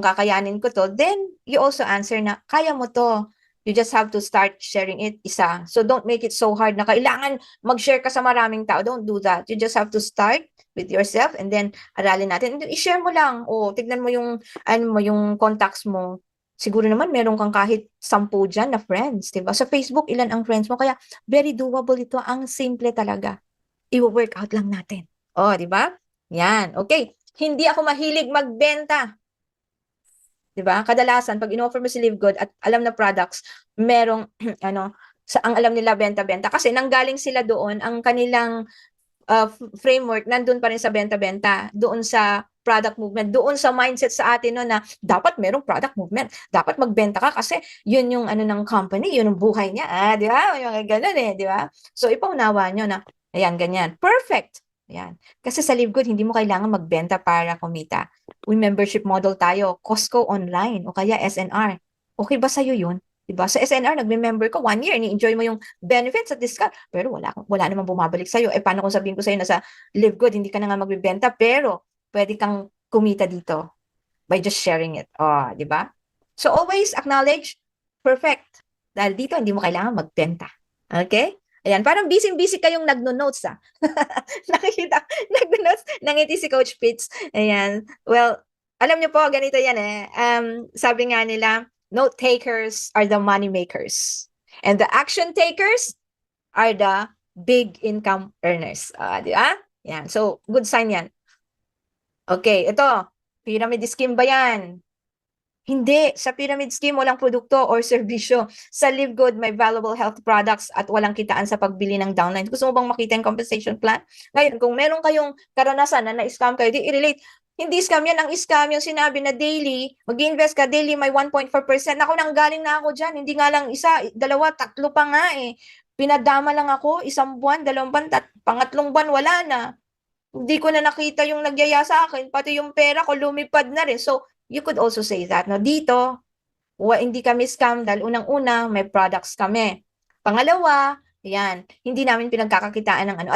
kakayanin ko to, then you also answer na, kaya mo to. You just have to start sharing it isa. So don't make it so hard na kailangan mag-share ka sa maraming tao. Don't do that. You just have to start with yourself and then aralin natin. And then i-share mo lang. Tignan mo yung yung contacts mo. Siguro naman meron kang kahit 10 dyan na friends, diba? Sa Facebook, ilan ang friends mo? Kaya very doable ito. Ang simple talaga. I-work out lang natin. Diba? Yan. Okay. Hindi ako mahilig magbenta. Diba? Kadalasan, pag in-offer mo si Live Good at alam na products, merong, ang alam nila benta-benta. Kasi nanggaling sila doon, ang kanilang framework, nandun pa rin sa benta-benta, doon sa product movement, doon sa mindset sa atin na dapat merong product movement, dapat magbenta ka kasi yun yung ng company, yun yung buhay niya, di ba? Yung ganun di ba? So, ipaunawa nyo na, ayan, ganyan. Perfect! Ayan. Kasi sa Live Good, hindi mo kailangan magbenta para kumita. May membership model tayo, Costco Online o kaya SNR. Okay ba sa'yo yun? Diba? Sa SNR, nagme-member ka 1 year, ni-enjoy mo yung benefits at discount, pero wala namang bumabalik sa'yo. Eh, paano kung sabihin ko sa'yo na sa Live Good, hindi ka na nga magbibenta, pero pwede kang kumita dito by just sharing it. Oh, di ba? So always acknowledge, perfect. Dahil dito, hindi mo kailangan magbenta. Okay? Ayan, parang busy-busy kayong nagno-notes ah. Nakikita, nagno-notes, nangiti si Coach Pitts. Ayan. Well, alam niyo po, ganito yan eh. Sabi nga nila, note takers are the money makers. And the action takers are the big income earners. Di ba? Yan. So, good sign yan. Okay, ito. Pyramid scheme ba yan? Hindi. Sa pyramid scheme, walang produkto or serbisyo. Sa Live Good, may valuable health products at walang kitaan sa pagbili ng downline. Gusto mo bang makita yung compensation plan? Ngayon, kung meron kayong karanasan na na-scam kayo, di i-relate. Hindi scam yan. Ang scam yung sinabi na daily, mag-invest ka daily, may 1.4%. Ako nang galing na ako dyan. Hindi nga lang isa, dalawa, tatlo pa nga eh. Pinadama lang ako, 1 buwan, 2 buwan, pangatlong buwan, wala na. Hindi ko na nakita yung nagyaya sa akin, pati yung pera ko lumipad na rin. So, you could also say that. No? Dito, hindi kami scam dahil unang-una, may products kami. Pangalawa, yan, hindi namin pinagkakakitaan ng ano.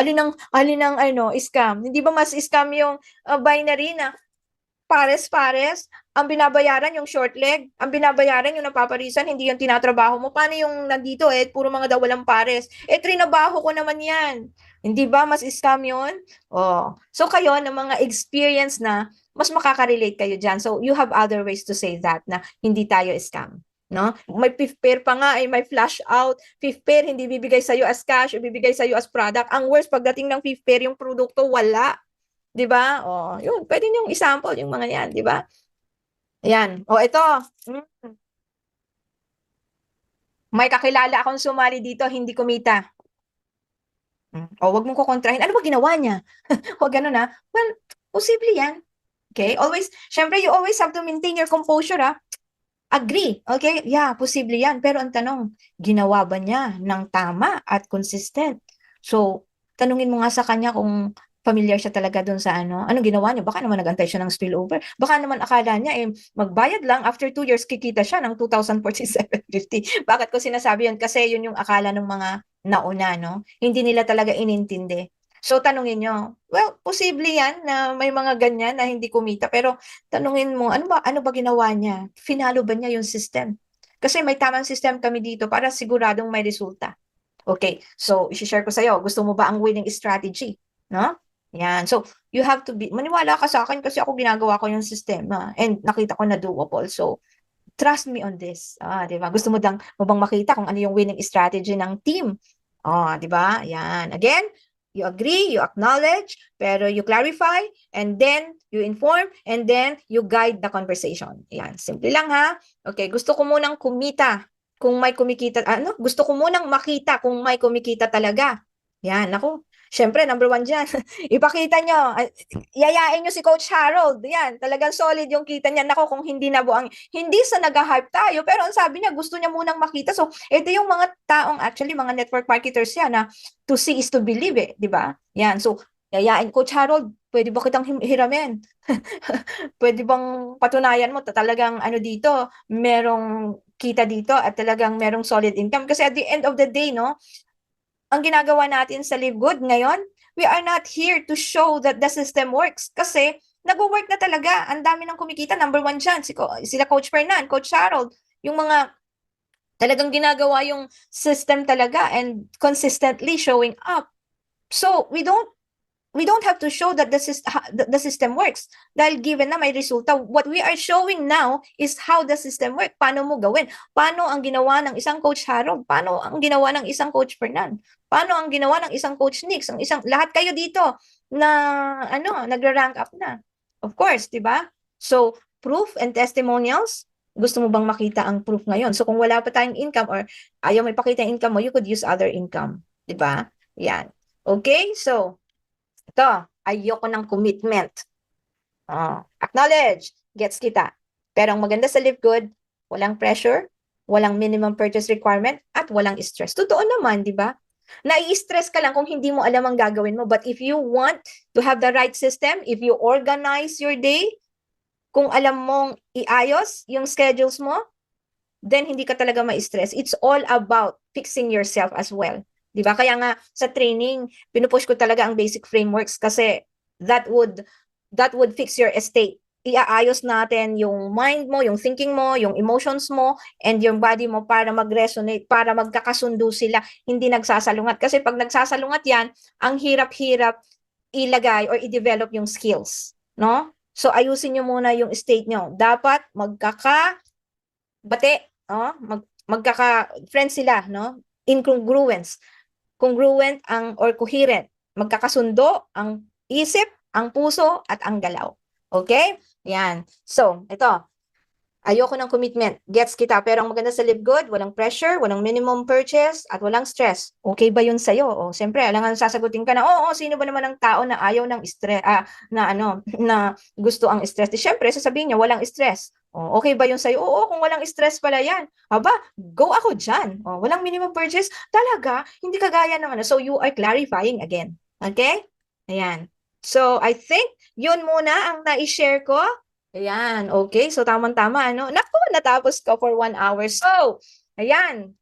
Alin ng ano, scam. Hindi ba mas scam yung binary na pares-pares, ang binabayaran yung short leg, ang binabayaran yung napaparisan, hindi yung tinatrabaho mo. Paano yung nandito puro mga daw walang pares? Trinabaho ko naman yan. Hindi ba mas scam yun? Oh. So kayo, ng mga experience na, mas makaka-relate kayo dyan. So you have other ways to say that na hindi tayo scam. No? May fifth pair pa nga may flash out. Fifth pair, hindi bibigay sa'yo as cash, ibibigay sa'yo as product. Ang worst, pagdating ng fifth pair, yung produkto, wala. 'Di ba? Oh, yun, pwede niyo i-sample yung mga 'yan, 'di ba? Ayan. Oh, ito. May kakilala akong sumali dito, hindi kumita. Oh, wag mong kukontrahin. Ano ba ginawa niya? Huwag ganun na. Well, posible 'yan. Okay? Always, syempre you always have to maintain your composure, ah. Agree. Okay? Yeah, posible 'yan. Pero ang tanong, ginawa ba niya ng tama at consistent? So, tanungin mo nga sa kanya kung familiar siya talaga dun sa ano. Anong ginawa niya? Baka naman nagantay siya ng spillover. Baka naman akala niya magbayad lang after 2 years kikita siya ng 2,047.50. Bakit ko sinasabi yun? Kasi yun yung akala ng mga nauna, no? Hindi nila talaga inintindi. So, tanungin nyo, well, posible yan na may mga ganyan na hindi kumita. Pero, tanungin mo, ano ba ginawa niya? Finalo ba niya yung system? Kasi may tamang system kami dito para siguradong may resulta. Okay, so, isi-share ko sa'yo. Gusto mo ba ang winning strategy? No? Yan. So, you have to maniwala ka sa akin kasi ako ginagawa ko yung sistema and nakita ko na doable. So, trust me on this. Di ba? Gusto mo bang makita kung ano yung winning strategy ng team? Di ba? Yan. Again, you agree, you acknowledge, pero you clarify, and then you inform, and then you guide the conversation. Yan. Simple lang ha. Okay, gusto ko munang kumita kung may kumikita. Gusto ko munang makita kung may kumikita talaga. Yan. Ako, syempre, number 1 dyan. Ipakita nyo. Yayain nyo si Coach Harold. Yan. Talagang solid yung kita niya. Nako, kung hindi nabuang. Hindi sa nag-hype tayo. Pero ang sabi niya, gusto niya munang makita. So, ito yung mga taong, actually, mga network marketers yan na to see is to believe di ba? Yan. So, yayain, Coach Harold, pwede ba kitang hiramin? Pwede bang patunayan mo talagang ano dito, merong kita dito at talagang merong solid income? Kasi at the end of the day, no, ang ginagawa natin sa Live Good ngayon, we are not here to show that the system works. Kasi nag-work na talaga. Ang dami ng kumikita. Number 1 dyan. Sila Coach Fernan, Coach Harold. Yung mga talagang ginagawa yung system talaga and consistently showing up. So, we don't have to show that the system works. Dahil given na may resulta, what we are showing now is how the system works. Paano mo gawin? Paano ang ginawa ng isang Coach Harold? Paano ang ginawa ng isang Coach Fernan? Paano ang ginawa ng isang Coach Nix? Lahat kayo dito na nagra-rank up na. Of course, di ba? So, proof and testimonials, gusto mo bang makita ang proof ngayon? So, kung wala pa tayong income or ayaw may pakita yung income mo, you could use other income. Di ba? Yan. Okay? So, ito, ayoko ng commitment. Acknowledge, gets kita. Pero ang maganda sa Live Good, walang pressure, walang minimum purchase requirement, at walang stress. Totoo naman, di ba? Nai-stress ka lang kung hindi mo alam ang gagawin mo. But if you want to have the right system, if you organize your day, kung alam mong iayos yung schedules mo, then hindi ka talaga ma-stress. It's all about fixing yourself as well. 'Di ba? Kaya nga sa training, pinupush ko talaga ang basic frameworks kasi that would fix your estate. Iaayos natin yung mind mo, yung thinking mo, yung emotions mo, and yung body mo para mag-resonate, para magkakasundo sila, hindi nagsasalungat. Kasi pag nagsasalungat yan, ang hirap-hirap ilagay or i-develop yung skills. No? So ayusin nyo muna yung state nyo. Dapat magkaka-bate, no? Magkaka-friend sila, no? Incongruence. Congruent ang or coherent. Magkakasundo ang isip, ang puso, at ang galaw. Okay? Yan. So, ito. Ayoko ng commitment. Gets kita. Pero ang maganda sa Live Good, walang pressure, walang minimum purchase, at walang stress. Okay ba yun sa'yo? O, siyempre, alangan sasagutin ka na, oo, sino ba naman ang tao na ayaw ng stress, na gusto ang stress? Di syempre, sasabihin niya, walang stress. O, okay ba yun sa'yo? Oo, kung walang stress pala yan. Aba, go ako dyan. O, walang minimum purchase. Talaga, hindi kagaya ng ano. So, you are clarifying again. Okay? Ayan. So, I think, yun muna ang na-share ko. Ayan, okay. So, tamang-tama, ano? Naku, natapos ko for 1 hour. So, ayan.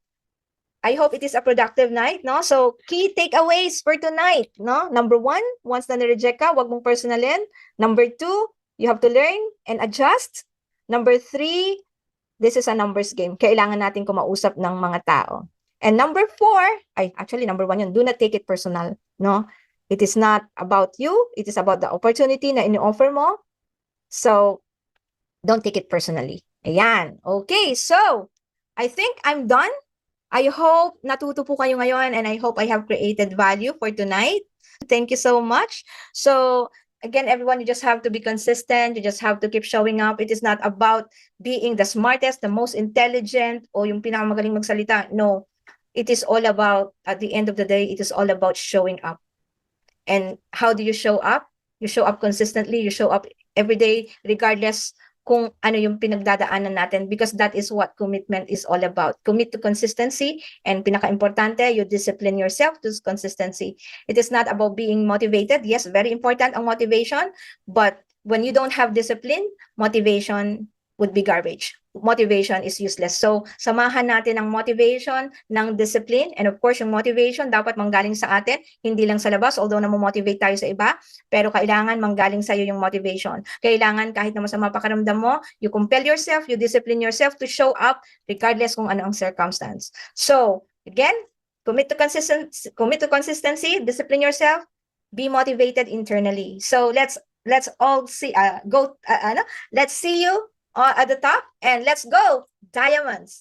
I hope it is a productive night, no? So, key takeaways for tonight, no? Number 1, once na nireject ka, wag mong personalin. Number 2, you have to learn and adjust. Number 3, this is a numbers game. Kailangan natin kumausap ng mga tao. And number 4, actually, number 1 yun, do not take it personal, no? It is not about you. It is about the opportunity na ini-offer mo. So, don't take it personally. Ayan. Okay, so, I think I'm done. I hope natuto po kayo ngayon and I hope I have created value for tonight. Thank you so much. So, again, everyone, you just have to be consistent. You just have to keep showing up. It is not about being the smartest, the most intelligent, o yung pinakamagaling magsalita. No, it is all about, at the end of the day, it is all about showing up. And how do you show up? You show up consistently. You show up every day, regardless kung ano yung pinagdadaanan natin, because that is what commitment is all about. Commit to consistency, and pinaka-importante, you discipline yourself to consistency. It is not about being motivated. Yes, very important ang motivation, but when you don't have discipline, motivation would be garbage. Motivation is useless. So, samahan natin ang motivation ng discipline, and of course, yung motivation dapat manggaling sa atin, hindi lang sa labas, although namomotivate tayo sa iba, pero kailangan manggaling sa'yo yung motivation. Kailangan kahit na masama pakiramdam mo, you compel yourself, you discipline yourself to show up regardless kung ano ang circumstance. So, again, commit to consistency, discipline yourself, be motivated internally. So, let's all see, let's see you at the top, and let's go, Diamonds!